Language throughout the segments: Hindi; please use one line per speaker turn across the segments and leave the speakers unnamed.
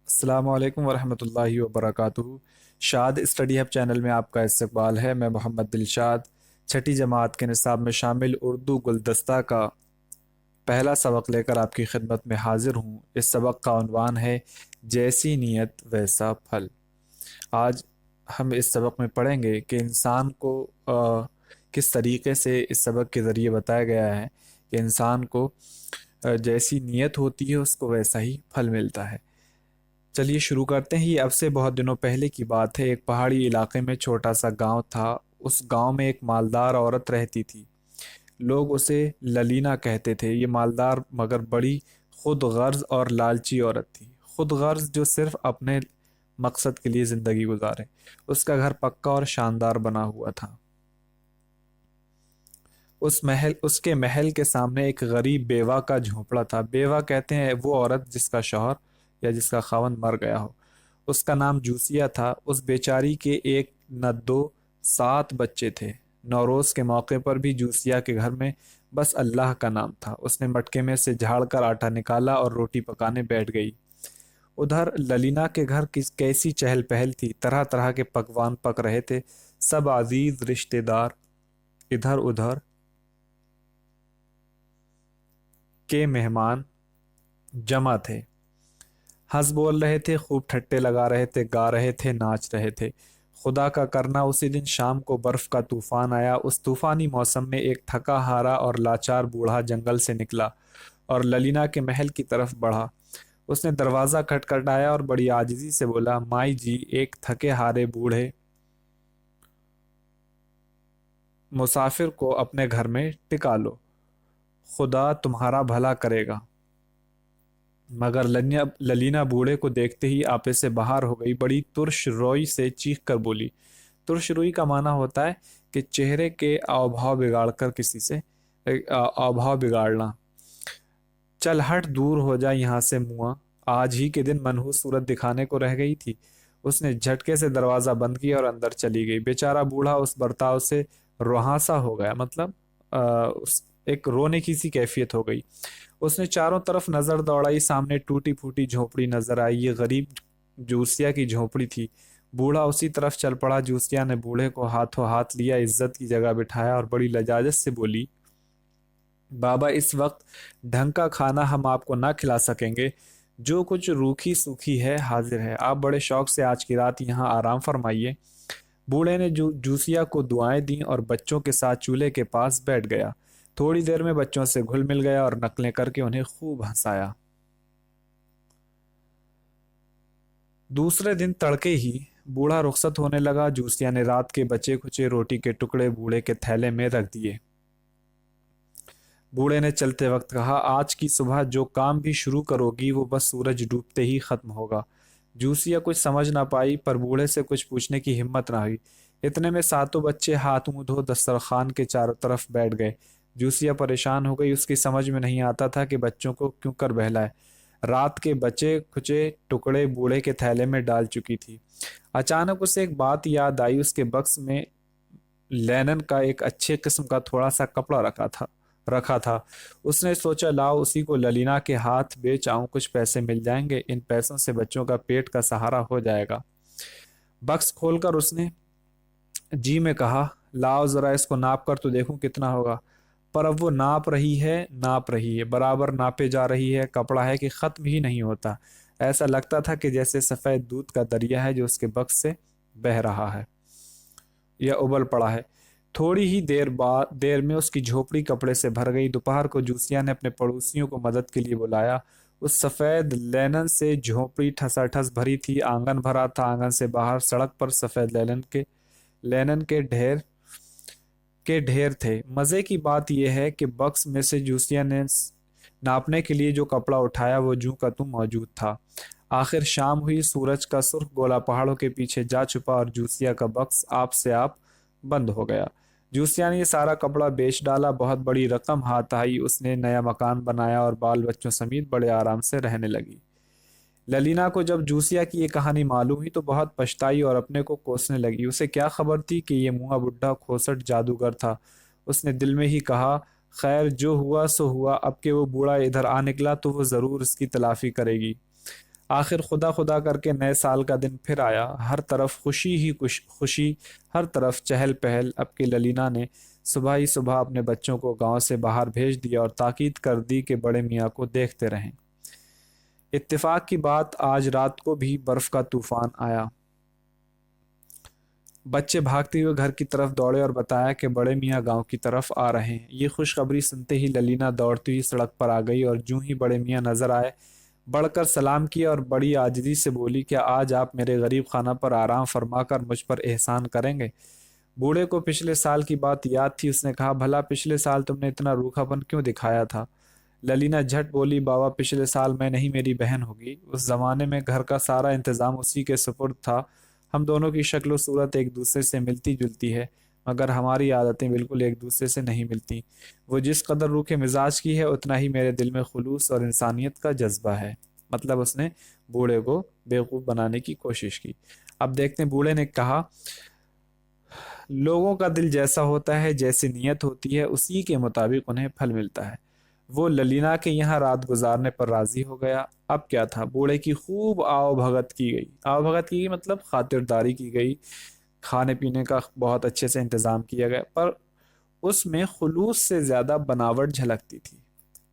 अस्सलामु अलैकुम वरहमतुल्लाहि वबरकातुहू। शाद स्टडी हब चैनल में आपका इस्तकबाल है। मैं मोहम्मद दिलशाद छठी जमात के निसाब में शामिल उर्दू गुलदस्ता का पहला सबक लेकर आपकी खिदमत में हाजिर हूँ। इस सबक का उन्वान है जैसी नीयत वैसा फल। आज हम इस सबक में पढ़ेंगे कि इंसान को किस तरीके से इस सबक के ज़रिए बताया गया है कि इंसान को जैसी नीयत होती है उसको वैसा ही फल मिलता है। चलिए शुरू करते हैं। ये अब से बहुत दिनों पहले की बात है। एक पहाड़ी इलाके में छोटा सा गांव था। उस गांव में एक मालदार औरत रहती थी। लोग उसे ललीना कहते थे। ये मालदार मगर बड़ी खुद गर्ज और लालची औरत थी। खुद गर्ज जो सिर्फ अपने मकसद के लिए जिंदगी गुजारे। उसका घर पक्का और शानदार बना हुआ था। उसके महल के सामने एक गरीब बेवा का झोंपड़ा था। बेवा कहते हैं वो औरत जिसका शौहर या जिसका खावंद मर गया हो। उसका नाम जूसिया था। उस बेचारी के एक न दो 7 बच्चे थे। नौरोज के मौके पर भी जूसिया के घर में बस अल्लाह का नाम था। उसने मटके में से झाड़ कर आटा निकाला और रोटी पकाने बैठ गई। उधर ललीना के घर किस कैसी चहल पहल थी। तरह तरह के पकवान पक रहे थे। सब अजीज रिश्तेदार इधर उधर के मेहमान जमा थे। हंस बोल रहे थे, खूब ठट्टे लगा रहे थे, गा रहे थे, नाच रहे थे। खुदा का करना उसी दिन शाम को बर्फ का तूफान आया। उस तूफानी मौसम में एक थका हारा और लाचार बूढ़ा जंगल से निकला और ललीना के महल की तरफ बढ़ा। उसने दरवाजा खटखटाया और बड़ी आजिजी से बोला, माई जी, एक थके हारे बूढ़े मुसाफिर को अपने घर में टिका लो। खुदा तुम्हारा भला करेगा। मगर ललीना बूढ़े को देखते ही आपे से बाहर हो गई। बड़ी तुर्श रोई से चीख कर बोली। तुर्श रोई का माना होता है कि चेहरे के हाव भाव बिगाड़ कर किसी से हाव भाव बिगाड़ना। चल हट, दूर हो जा यहाँ से मुआ। आज ही के दिन मनहूस सूरत दिखाने को रह गई थी। उसने झटके से दरवाजा बंद किया और अंदर चली गई। बेचारा बूढ़ा उस बर्ताव से रुहासा हो गया। मतलब एक रोने की सी कैफियत हो गई। उसने चारों तरफ नजर दौड़ाई। सामने टूटी फूटी झोपड़ी नजर आई। ये गरीब जूसिया की झोपड़ी थी। बूढ़ा उसी तरफ चल पड़ा। जूसिया ने बूढ़े को हाथों हाथ लिया, इज्जत की जगह बिठाया और बड़ी लजाजत से बोली, बाबा, इस वक्त ढंग का खाना हम आपको ना खिला सकेंगे। जो कुछ रूखी सूखी है हाजिर है। आप बड़े शौक से आज की रात यहाँ आराम फरमाइए। बूढ़े ने जूसिया को दुआएं दी और बच्चों के साथ चूल्हे के पास बैठ गया। थोड़ी देर में बच्चों से घुल मिल गया और नकलें करके उन्हें खूब हंसाया। दूसरे दिन तड़के ही बूढ़ा रुखसत होने लगा। जूसिया ने रात के बचे खुचे रोटी के टुकड़े बूढ़े के थैले में रख दिए। बूढ़े ने चलते वक्त कहा, आज की सुबह जो काम भी शुरू करोगी वो बस सूरज डूबते ही खत्म होगा। जूसिया कुछ समझ ना पाई, पर बूढ़े से कुछ पूछने की हिम्मत ना हुई। इतने में सातों बच्चे हाथ मुंह धो दस्तरखान के चारों तरफ बैठ गए। जूसिया परेशान हो गई। उसकी समझ में नहीं आता था कि बच्चों को क्यों कर बहलाए। रात के बचे खुचे टुकड़े बूढ़े के थैले में डाल चुकी थी। अचानक उसे एक बात याद आई। उसके बक्स में लेनन का एक अच्छे किस्म का थोड़ा सा कपड़ा रखा था। उसने सोचा, लाओ उसी को ललीना के हाथ बेच आऊं, कुछ पैसे मिल जाएंगे। इन पैसों से बच्चों का पेट का सहारा हो जाएगा। बक्स खोलकर उसने जी में कहा, लाओ जरा इसको नाप कर तो देखूं कितना होगा। पर अब वो नाप रही है, बराबर नापे जा रही है। कपड़ा है कि खत्म ही नहीं होता। ऐसा लगता था कि जैसे सफेद दूध का दरिया है जो उसके बक्स से बह रहा है या उबल पड़ा है। थोड़ी ही देर में उसकी झोपड़ी कपड़े से भर गई। दोपहर को जूसिया ने अपने पड़ोसियों को मदद के लिए बुलाया। उस सफेद लेनन से झोपड़ी ठसाठस भरी थी। आंगन भरा था। आंगन से बाहर सड़क पर सफेद लेनन के ढेर थे। मजे की बात यह है कि बक्स में से जूसिया ने नापने के लिए जो कपड़ा उठाया वो जूं का तू मौजूद था। आखिर शाम हुई। सूरज का सुर्ख गोला पहाड़ों के पीछे जा छुपा और जूसिया का बक्स आप से आप बंद हो गया। जूसिया ने ये सारा कपड़ा बेच डाला। बहुत बड़ी रकम हाथ आई। उसने नया मकान बनाया और बाल बच्चों समेत बड़े आराम से रहने लगी। ललीना को जब जूसिया की ये कहानी मालूम हुई तो बहुत पछताई और अपने को कोसने लगी। उसे क्या खबर थी कि ये मुआ बुढ़ा खोसट जादूगर था। उसने दिल में ही कहा, खैर जो हुआ सो हुआ। अब के वो बूढ़ा इधर आ निकला तो वो जरूर इसकी तलाफी करेगी। आखिर खुदा खुदा करके नए साल का दिन फिर आया। हर तरफ खुशी ही खुशी, हर तरफ चहल पहल। अब की ललीना ने सुबह ही सुबह अपने बच्चों को गांव से बाहर भेज दिया और ताकीद कर दी कि बड़े मियाँ को देखते रहें। इत्तेफाक की बात, आज रात को भी बर्फ का तूफान आया। बच्चे भागते हुए घर की तरफ दौड़े और बताया कि बड़े मियाँ गांव की तरफ आ रहे हैं। ये खुशखबरी सुनते ही ललीना दौड़ती हुई सड़क पर आ गई और यूं ही बड़े मियाँ नजर आए, बढ़कर सलाम किया और बड़ी आजिज़ी से बोली, क्या आज आप मेरे गरीब खाना पर आराम फरमाकर मुझ पर एहसान करेंगे? बूढ़े को पिछले साल की बात याद थी। उसने कहा, भला पिछले साल तुमने इतना रूखापन क्यों दिखाया था? ललीना झट बोली, बाबा पिछले साल मैं नहीं, मेरी बहन होगी। उस जमाने में घर का सारा इंतजाम उसी के सुपुर्द था। हम दोनों की शक्ल सूरत एक दूसरे से मिलती जुलती है, मगर हमारी आदतें बिल्कुल एक दूसरे से नहीं मिलती। वो जिस कदर रूखे मिजाज की है, उतना ही मेरे दिल में खुलूस और इंसानियत का जज्बा है। मतलब उसने बूढ़े को बेवकूफ़ बनाने की कोशिश की। अब देखते हैं, बूढ़े ने कहा, लोगों का दिल जैसा होता है, जैसी नीयत होती है, उसी के मुताबिक उन्हें फल मिलता है। वो ललीना के यहाँ रात गुजारने पर राजी हो गया। अब क्या था, बूढ़े की खूब आओ भगत की गई। आओ भगत की गई मतलब खातिरदारी की गई। खाने पीने का बहुत अच्छे से इंतजाम किया गया, पर उसमें खुलूस से ज्यादा बनावट झलकती थी।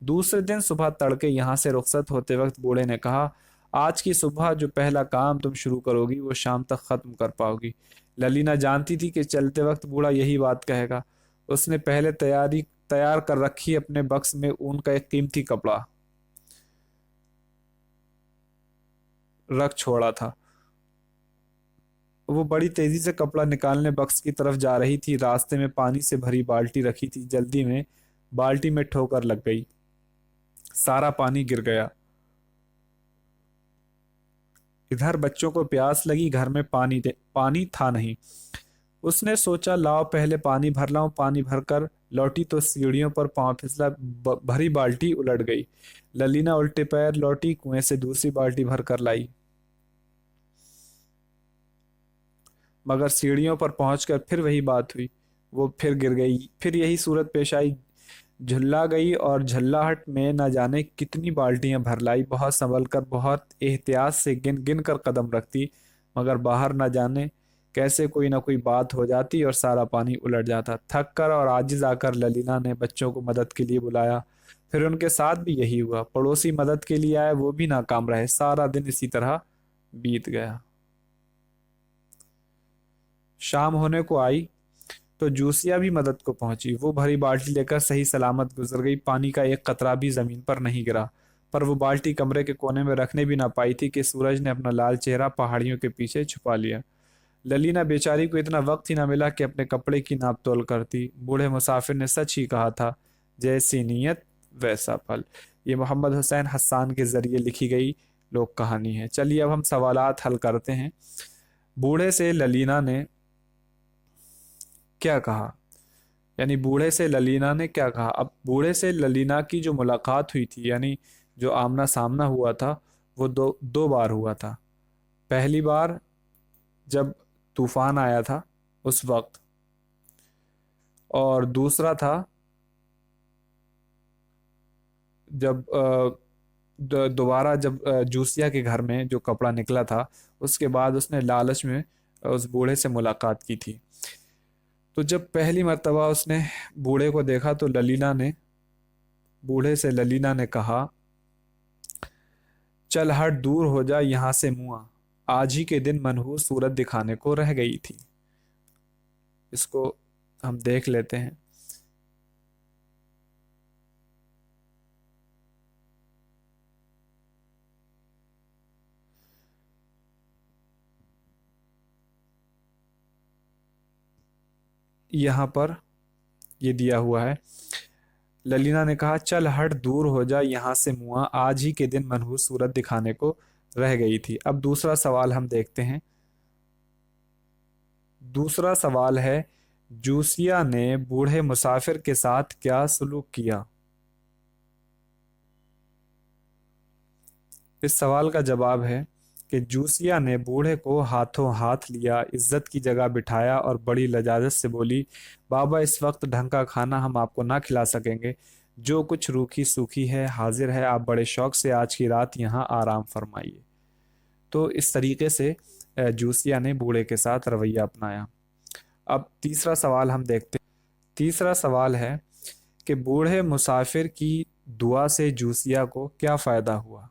दूसरे दिन सुबह तड़के यहाँ से रुखसत होते वक्त बूढ़े ने कहा, आज की सुबह जो पहला काम तुम शुरू करोगी वो शाम तक खत्म कर पाओगी। ललीना जानती थी कि चलते वक्त बूढ़ा यही बात कहेगा। उसने पहले तैयार कर रखी अपने बक्स में ऊन का एक कीमती कपड़ा रख छोड़ा था। वो बड़ी तेजी से कपड़ा निकालने बक्स की तरफ जा रही थी। रास्ते में पानी से भरी बाल्टी रखी थी। जल्दी में बाल्टी में ठोकर लग गई, सारा पानी गिर गया। इधर बच्चों को प्यास लगी, घर में पानी था नहीं। उसने सोचा, लाओ पहले पानी भर लाऊं। पानी भरकर लौटी तो सीढ़ियों पर पांव फिसला, भरी बाल्टी उलट गई। ललीना उल्टे पैर लौटी, कुएं से दूसरी बाल्टी भर कर लाई, मगर सीढ़ियों पर पहुंचकर फिर वही बात हुई। वो फिर गिर गई। फिर यही सूरत पेश आई। झुल्ला गई और झल्लाहट में न जाने कितनी बाल्टियां भर लाई। बहुत संभल कर, बहुत एहतियात से गिन गिन कर कदम रखती, मगर बाहर न जाने कैसे कोई ना कोई बात हो जाती और सारा पानी उलट जाता। थक कर और आजिज आकर ललीना ने बच्चों को मदद के लिए बुलाया। फिर उनके साथ भी यही हुआ। पड़ोसी मदद के लिए आए, वो भी नाकाम रहे। सारा दिन इसी तरह बीत गया। शाम होने को आई तो जूसिया भी मदद को पहुंची। वो भरी बाल्टी लेकर सही सलामत गुजर गई। पानी का एक कतरा भी जमीन पर नहीं गिरा, पर वो बाल्टी कमरे के कोने में रखने भी ना पाई थी कि सूरज ने अपना लाल चेहरा पहाड़ियों के पीछे छुपा लिया। ललीना बेचारी को इतना वक्त ही ना मिला कि अपने कपड़े की नाप तोल करती। बूढ़े मुसाफिर ने सच ही कहा था, जैसी नीयत वैसा फल। ये मोहम्मद हुसैन हस्सान के जरिए लिखी गई लोक कहानी है। चलिए अब हम सवालात हल करते हैं। बूढ़े से ललीना ने क्या कहा, यानी बूढ़े से ललीना ने क्या कहा? अब बूढ़े से ललीना की जो मुलाकात हुई थी, यानी जो आमना सामना हुआ था, वो दो दो बार हुआ था। पहली बार जब तूफान आया था उस वक्त, और दूसरा था जब दोबारा जब जूसिया के घर में जो कपड़ा निकला था, उसके बाद उसने लालच में उस बूढ़े से मुलाकात की थी। तो जब पहली मर्तबा उसने बूढ़े को देखा तो बूढ़े से ललीना ने कहा, चल हट, दूर हो जा यहां से मुआ, आज ही के दिन मनहूस सूरत दिखाने को रह गई थी। इसको हम देख लेते हैं। यहाँ पर ये दिया हुआ है, ललीना ने कहा, चल हट, दूर हो जा यहाँ से मुआ, आज ही के दिन मनहूस सूरत दिखाने को रह गई थी। अब दूसरा सवाल हम देखते हैं। दूसरा सवाल है, जूसिया ने बूढ़े मुसाफिर के साथ क्या सलूक किया? इस सवाल का जवाब है कि जूसिया ने बूढ़े को हाथों हाथ लिया, इज्जत की जगह बिठाया और बड़ी लजाजत से बोली, बाबा इस वक्त ढंग का खाना हम आपको ना खिला सकेंगे। जो कुछ रूखी सूखी है हाजिर है, आप बड़े शौक से आज की रात यहाँ आराम फरमाइए। तो इस तरीके से जूसिया ने बूढ़े के साथ रवैया अपनाया। अब तीसरा सवाल हम देखते हैं। तीसरा सवाल है कि बूढ़े मुसाफिर की दुआ से जूसिया को क्या फायदा हुआ।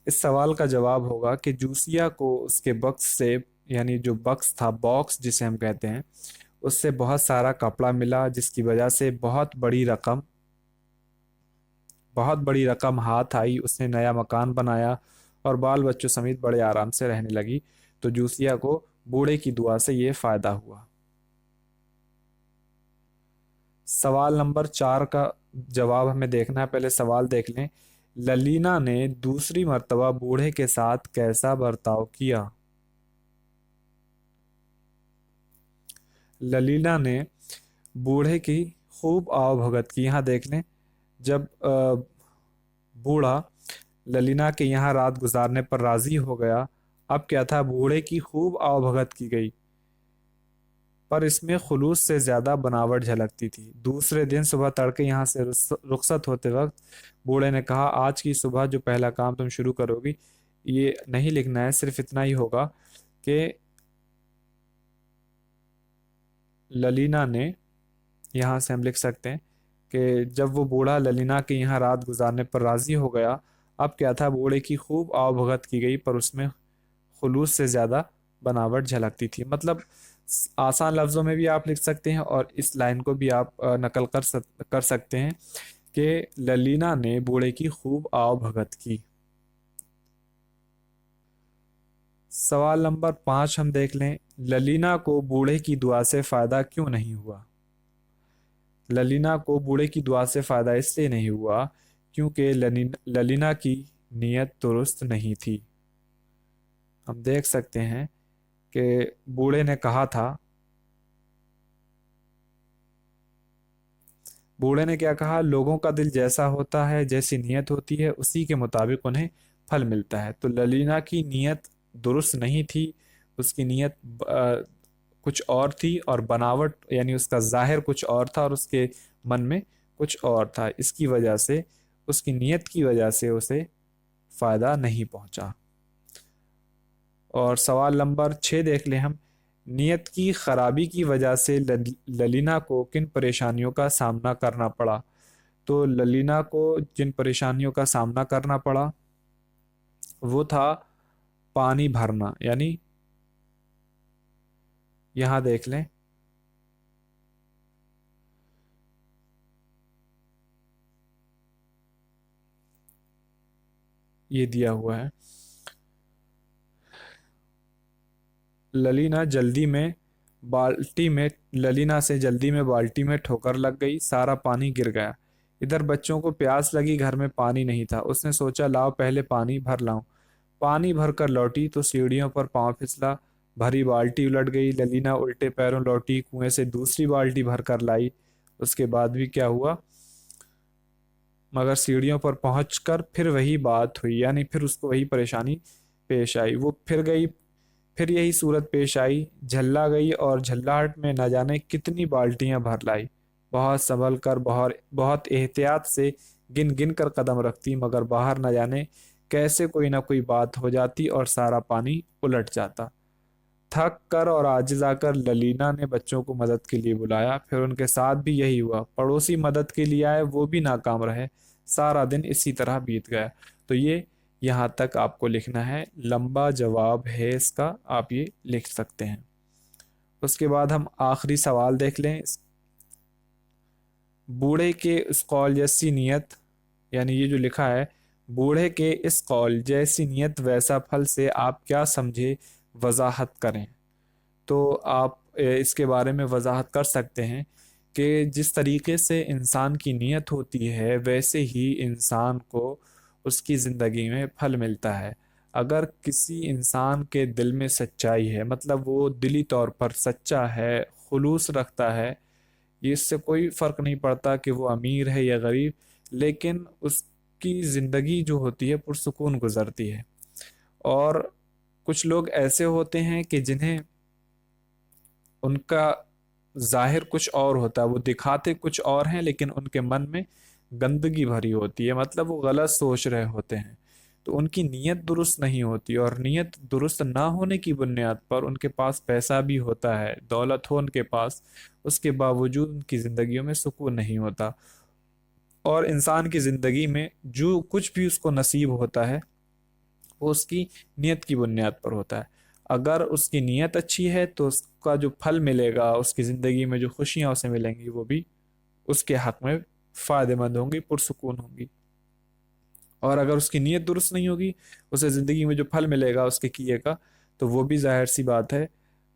इस सवाल का जवाब होगा कि जूसिया को उसके बक्स से, यानी जो बक्स था, बॉक्स जिसे हम कहते हैं, उससे बहुत सारा कपड़ा मिला, जिसकी वजह से बहुत बड़ी रकम हाथ आई। उसने नया मकान बनाया और बाल बच्चों समेत बड़े आराम से रहने लगी। तो जूसिया को बूढ़े की दुआ से ये फायदा हुआ। सवाल नंबर 4 का जवाब हमें देखना है। पहले सवाल देख लें। ललीना ने दूसरी मर्तबा बूढ़े के साथ कैसा बर्ताव किया। ललीना ने बूढ़े की खूब आवभगत की। यहाँ देख लें, जब बूढ़ा ललीना के यहाँ रात गुजारने पर राजी हो गया, अब क्या था, बूढ़े की खूब आवभगत की गई, पर इसमें खुलूस से ज्यादा बनावट झलकती थी। दूसरे दिन सुबह तड़के यहाँ से रुखसत होते वक्त बूढ़े ने कहा, आज की सुबह जो पहला काम तुम शुरू करोगी, ये नहीं लिखना है, सिर्फ इतना ही होगा कि ललीना ने, यहाँ से हम लिख सकते हैं कि जब वो बूढ़ा ललीना के यहाँ रात गुजारने पर राजी हो गया, अब क्या था, बूढ़े की खूब आवभगत की गई, पर उसमें खुलूस से ज़्यादा बनावट झलकती थी। मतलब आसान लफ्ज़ों में भी आप लिख सकते हैं और इस लाइन को भी आप नकल कर सकते हैं कि ललीना ने बूढ़े की खूब आवभगत की। सवाल नंबर 5 हम देख लें। ललीना को बूढ़े की दुआ से फ़ायदा क्यों नहीं हुआ। ललीना को बूढ़े की दुआ से फ़ायदा इसलिए नहीं हुआ क्योंकि ललीना की नीयत दुरुस्त नहीं थी। हम देख सकते हैं कि बूढ़े ने कहा था, बूढ़े ने क्या कहा, लोगों का दिल जैसा होता है, जैसी नीयत होती है, उसी के मुताबिक उन्हें फल मिलता है। तो ललीना की नीयत दुरुस्त नहीं थी। उसकी नीयत कुछ और थी और बनावट, यानी उसका जाहिर कुछ और था और उसके मन में कुछ और था। इसकी वजह से, उसकी नीयत की वजह से उसे फायदा नहीं पहुंचा। और सवाल नंबर 6 देख लें हम। नीयत की खराबी की वजह से ललीना को किन परेशानियों का सामना करना पड़ा। तो ललीना को जिन परेशानियों का सामना करना पड़ा वो था पानी भरना। यानी यहाँ देख लें, ये दिया हुआ है, ललीना से जल्दी में बाल्टी में ठोकर लग गई, सारा पानी गिर गया। इधर बच्चों को प्यास लगी, घर में पानी नहीं था। उसने सोचा, लाओ पहले पानी भर लाऊं। पानी भर कर लौटी तो सीढ़ियों पर पांव फिसला, भरी बाल्टी उलट गई। ललीना उल्टे पैरों लौटी, कुएं से दूसरी बाल्टी भर कर लाई। उसके बाद भी क्या हुआ, मगर सीढ़ियों पर पहुंचकर फिर वही बात हुई, यानी फिर उसको वही परेशानी पेश आई। वो फिर गई, फिर यही सूरत पेश आई, झल्ला गई और झल्लाहट में न जाने कितनी बाल्टियां भर लाई। बहुत संभल कर, बहुत बहुत एहतियात से गिन गिन कर कदम रखती, मगर बाहर न जाने कैसे कोई ना कोई बात हो जाती और सारा पानी उलट जाता। थक कर और आजिज आकर ललीना ने बच्चों को मदद के लिए बुलाया। फिर उनके साथ भी यही हुआ। पड़ोसी मदद के लिए आए, वो भी नाकाम रहे। सारा दिन इसी तरह बीत गया। तो ये यहाँ तक आपको लिखना है। लंबा जवाब है इसका, आप ये लिख सकते हैं। उसके बाद हम आखिरी सवाल देख लें। बूढ़े के इस कौल जैसी नीयत, यानी ये जो लिखा है, बूढ़े के इस कौल जैसी नीयत वैसा फल से आप क्या समझे, वजाहत करें। तो आप इसके बारे में वजाहत कर सकते हैं कि जिस तरीके से इंसान की नीयत होती है, वैसे ही इंसान को उसकी ज़िंदगी में फल मिलता है। अगर किसी इंसान के दिल में सच्चाई है, मतलब वो दिली तौर पर सच्चा है, खुलूस रखता है, ये इससे कोई फ़र्क नहीं पड़ता कि वो अमीर है या गरीब, लेकिन उसकी ज़िंदगी जो होती है पुरसुकून गुजरती है। और कुछ लोग ऐसे होते हैं कि जिन्हें, उनका जाहिर कुछ और होता है, वो दिखाते कुछ और हैं लेकिन उनके मन में गंदगी भरी होती है, मतलब वो गलत सोच रहे होते हैं। तो उनकी नीयत दुरुस्त नहीं होती, और नीयत दुरुस्त ना होने की बुनियाद पर उनके पास पैसा भी होता है, दौलत हो उनके पास, उसके बावजूद उनकी ज़िंदगियों में सुकून नहीं होता। और इंसान की ज़िंदगी में जो कुछ भी उसको नसीब होता है वो उसकी नीयत की बुनियाद पर होता है। अगर उसकी नीयत अच्छी है तो उसका जो फल मिलेगा, उसकी ज़िंदगी में जो खुशियाँ उसे मिलेंगी, वो भी उसके हक में फ़ायदेमंद होंगी, पुरसुकून होंगी। और अगर उसकी नीयत दुरुस्त नहीं होगी, उसे ज़िंदगी में जो फल मिलेगा उसके किए का, तो वो भी जाहिर सी बात है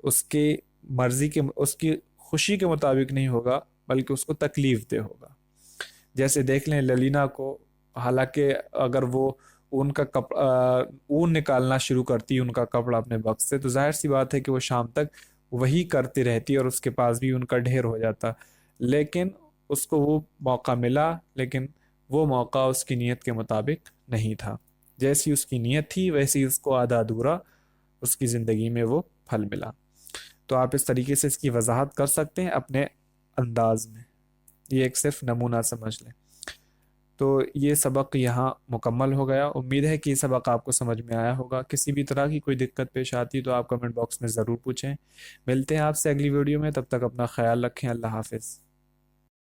उसके मर्जी के, उसकी खुशी के मुताबिक नहीं होगा, बल्कि उसको तकलीफ दे होगा। जैसे देख लें ललीना को, हालांकि अगर वो ऊन का ऊन निकालना शुरू करती उनका कपड़ा अपने वक्त से, तो जाहिर सी बात है कि वो शाम तक वही करती रहती और उसके पास भी उनका ढेर हो जाता। लेकिन उसको वो मौका मिला, लेकिन वो मौका उसकी नीयत के मुताबिक नहीं था। जैसी उसकी नीयत थी वैसी ही उसको आधा अधूरा उसकी ज़िंदगी में वो फल मिला। तो आप इस तरीके से इसकी वजाहत कर सकते हैं अपने अंदाज में। ये एक सिर्फ नमूना समझ लें। तो ये सबक यहाँ मुकम्मल हो गया। उम्मीद है कि ये सबक आपको समझ में आया होगा। किसी भी तरह की कोई दिक्कत पेश आती तो आप कमेंट बॉक्स में ज़रूर पूछें। मिलते हैं आपसे अगली वीडियो में, तब तक अपना ख्याल रखें। अल्लाह हाफिज़।